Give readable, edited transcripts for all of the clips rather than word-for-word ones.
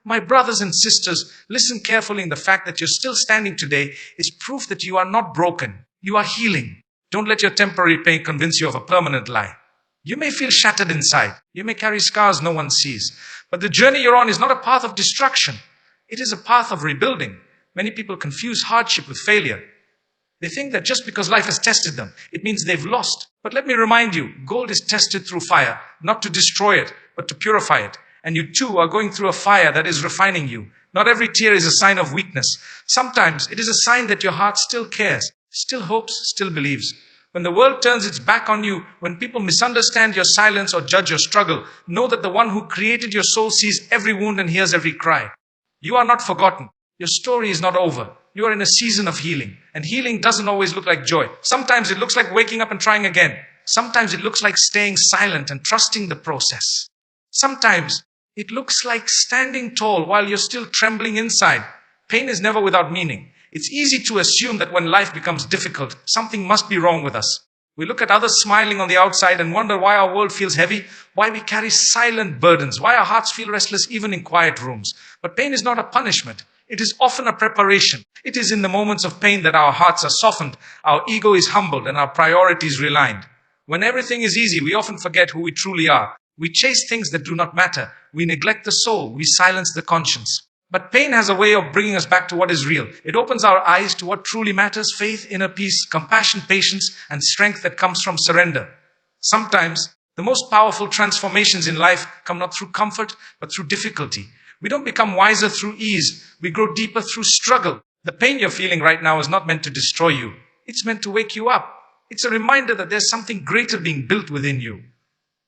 My brothers and sisters, listen carefully. In the fact that you're still standing today is proof that you are not broken. You are healing. Don't let your temporary pain convince you of a permanent lie. You may feel shattered inside. You may carry scars no one sees. But the journey you're on is not a path of destruction. It is a path of rebuilding. Many people confuse hardship with failure. They think that just because life has tested them, it means they've lost. But let me remind you, gold is tested through fire, not to destroy it, but to purify it. And you too are going through a fire that is refining you. Not every tear is a sign of weakness. Sometimes it is a sign that your heart still cares, still hopes, still believes. When the world turns its back on you, when people misunderstand your silence or judge your struggle, know that the one who created your soul sees every wound and hears every cry. You are not forgotten. Your story is not over. You are in a season of healing. And healing doesn't always look like joy. Sometimes it looks like waking up and trying again. Sometimes it looks like staying silent and trusting the process. Sometimes it looks like standing tall while you're still trembling inside. Pain is never without meaning. It's easy to assume that when life becomes difficult, something must be wrong with us. We look at others smiling on the outside and wonder why our world feels heavy, why we carry silent burdens, why our hearts feel restless even in quiet rooms. But pain is not a punishment. It is often a preparation. It is in the moments of pain that our hearts are softened, our ego is humbled, and our priorities realigned. When everything is easy, we often forget who we truly are. We chase things that do not matter. We neglect the soul. We silence the conscience. But pain has a way of bringing us back to what is real. It opens our eyes to what truly matters: faith, inner peace, compassion, patience, and strength that comes from surrender. Sometimes, the most powerful transformations in life come not through comfort, but through difficulty. We don't become wiser through ease. We grow deeper through struggle. The pain you're feeling right now is not meant to destroy you. It's meant to wake you up. It's a reminder that there's something greater being built within you.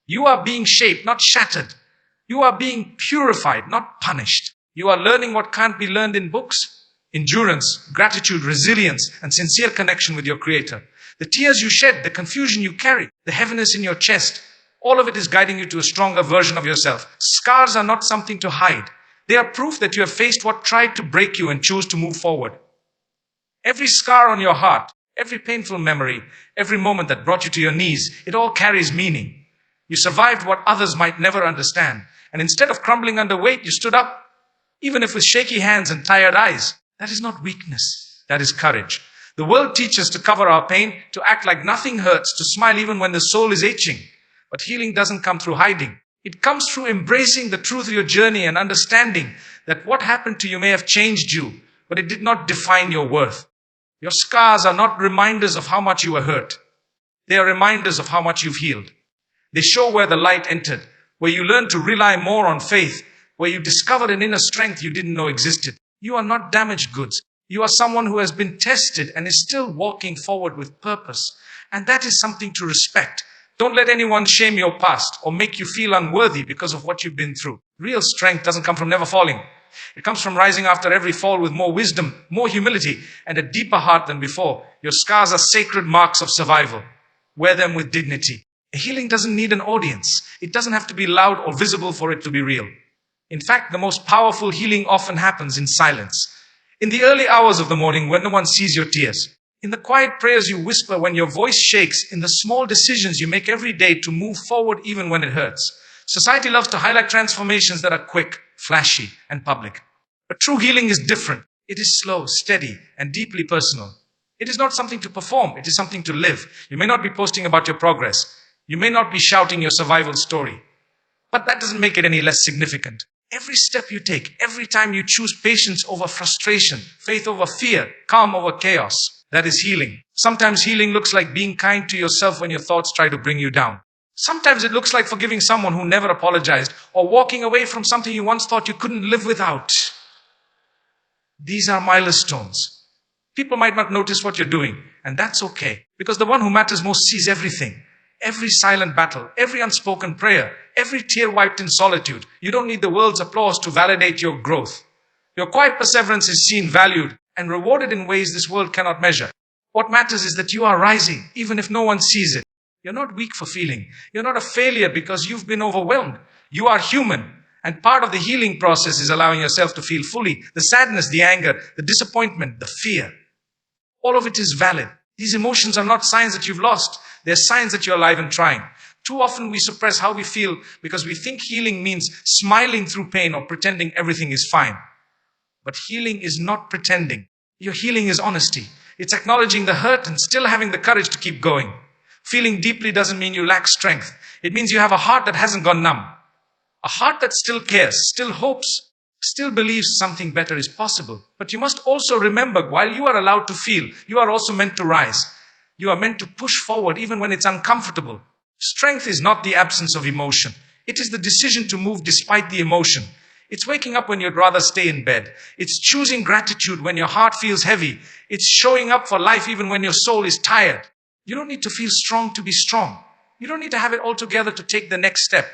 You are being shaped, not shattered. You are being purified, not punished. You are learning what can't be learned in books: endurance, gratitude, resilience, and sincere connection with your Creator. The tears you shed, the confusion you carry, the heaviness in your chest, all of it is guiding you to a stronger version of yourself. Scars are not something to hide. They are proof that you have faced what tried to break you and chose to move forward. Every scar on your heart, every painful memory, every moment that brought you to your knees, it all carries meaning. You survived what others might never understand. And instead of crumbling under weight, you stood up, even if with shaky hands and tired eyes. That is not weakness. That is courage. The world teaches us to cover our pain, to act like nothing hurts, to smile even when the soul is aching. But healing doesn't come through hiding. It comes through embracing the truth of your journey and understanding that what happened to you may have changed you, but it did not define your worth. Your scars are not reminders of how much you were hurt. They are reminders of how much you've healed. They show where the light entered, where you learned to rely more on faith, where you discovered an inner strength you didn't know existed. You are not damaged goods. You are someone who has been tested and is still walking forward with purpose. And that is something to respect. Don't let anyone shame your past or make you feel unworthy because of what you've been through. Real strength doesn't come from never falling. It comes from rising after every fall with more wisdom, more humility, and a deeper heart than before. Your scars are sacred marks of survival. Wear them with dignity. Healing doesn't need an audience. It doesn't have to be loud or visible for it to be real. In fact, the most powerful healing often happens in silence. In the early hours of the morning when no one sees your tears. In the quiet prayers you whisper when your voice shakes. In the small decisions you make every day to move forward even when it hurts. Society loves to highlight transformations that are quick, flashy, and public. But true healing is different. It is slow, steady, and deeply personal. It is not something to perform. It is something to live. You may not be posting about your progress. You may not be shouting your survival story. But that doesn't make it any less significant. Every step you take, every time you choose patience over frustration, faith over fear, calm over chaos, that is healing. Sometimes healing looks like being kind to yourself when your thoughts try to bring you down. Sometimes it looks like forgiving someone who never apologized, or walking away from something you once thought you couldn't live without. These are milestones. People might not notice what you're doing, and that's okay, because the one who matters most sees everything. Every silent battle, every unspoken prayer, every tear wiped in solitude. You don't need the world's applause to validate your growth. Your quiet perseverance is seen, valued, and rewarded in ways this world cannot measure. What matters is that you are rising, even if no one sees it. You're not weak for feeling. You're not a failure because you've been overwhelmed. You are human. And part of the healing process is allowing yourself to feel fully the sadness, the anger, the disappointment, the fear. All of it is valid. These emotions are not signs that you've lost. They're signs that you're alive and trying. Too often we suppress how we feel because we think healing means smiling through pain or pretending everything is fine. But healing is not pretending. Your healing is honesty. It's acknowledging the hurt and still having the courage to keep going. Feeling deeply doesn't mean you lack strength. It means you have a heart that hasn't gone numb. A heart that still cares, still hopes, still believes something better is possible. But you must also remember, while you are allowed to feel, you are also meant to rise. You are meant to push forward even when it's uncomfortable. Strength is not the absence of emotion. It is the decision to move despite the emotion. It's waking up when you'd rather stay in bed. It's choosing gratitude when your heart feels heavy. It's showing up for life even when your soul is tired. You don't need to feel strong to be strong. You don't need to have it all together to take the next step.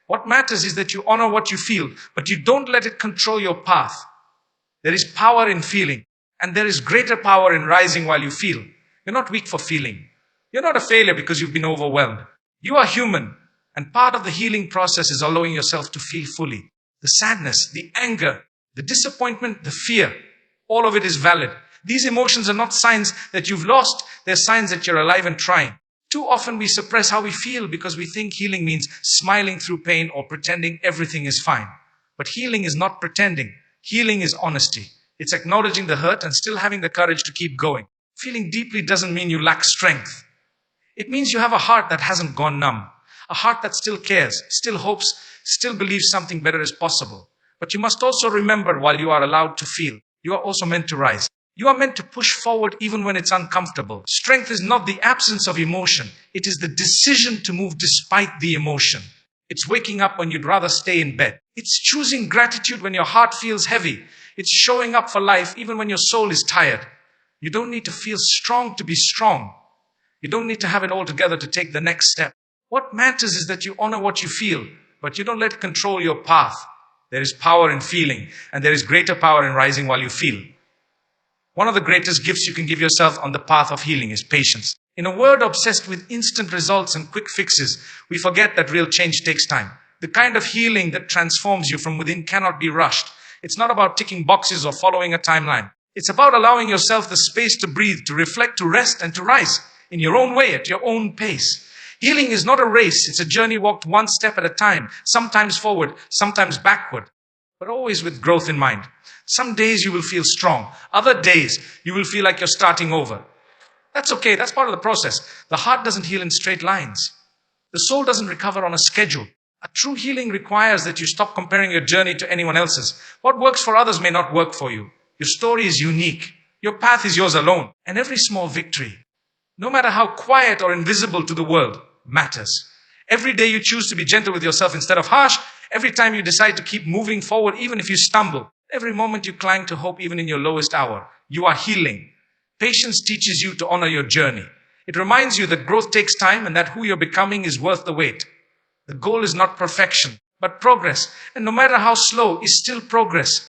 What matters is that you honor what you feel, but you don't let it control your path. There is power in feeling, and there is greater power in rising while you feel. You're not weak for feeling. You're not a failure because you've been overwhelmed. You are human, and part of the healing process is allowing yourself to feel fully. The sadness, the anger, the disappointment, the fear, all of it is valid. These emotions are not signs that you've lost, they're signs that you're alive and trying. Too often we suppress how we feel because we think healing means smiling through pain or pretending everything is fine. But healing is not pretending. Healing is honesty. It's acknowledging the hurt and still having the courage to keep going. Feeling deeply doesn't mean you lack strength. It means you have a heart that hasn't gone numb. A heart that still cares, still hopes, still believes something better is possible. But you must also remember, while you are allowed to feel, you are also meant to rise. You are meant to push forward even when it's uncomfortable. Strength is not the absence of emotion. It is the decision to move despite the emotion. It's waking up when you'd rather stay in bed. It's choosing gratitude when your heart feels heavy. It's showing up for life even when your soul is tired. You don't need to feel strong to be strong. You don't need to have it all together to take the next step. What matters is that you honor what you feel, but you don't let it control your path. There is power in feeling, and there is greater power in rising while you feel. One of the greatest gifts you can give yourself on the path of healing is patience. In a world obsessed with instant results and quick fixes, we forget that real change takes time. The kind of healing that transforms you from within cannot be rushed. It's not about ticking boxes or following a timeline. It's about allowing yourself the space to breathe, to reflect, to rest, and to rise in your own way, at your own pace. Healing is not a race. It's a journey walked one step at a time, sometimes forward, sometimes backward, but always with growth in mind. Some days you will feel strong. Other days you will feel like you're starting over. That's okay. That's part of the process. The heart doesn't heal in straight lines. The soul doesn't recover on a schedule. A true healing requires that you stop comparing your journey to anyone else's. What works for others may not work for you. Your story is unique. Your path is yours alone. And every small victory, no matter how quiet or invisible to the world, matters. Every day you choose to be gentle with yourself instead of harsh. Every time you decide to keep moving forward even if you stumble. Every moment you cling to hope even in your lowest hour. You are healing. Patience teaches you to honor your journey. It reminds you that growth takes time and that who you're becoming is worth the wait. The goal is not perfection, but progress. And no matter how slow, is still progress.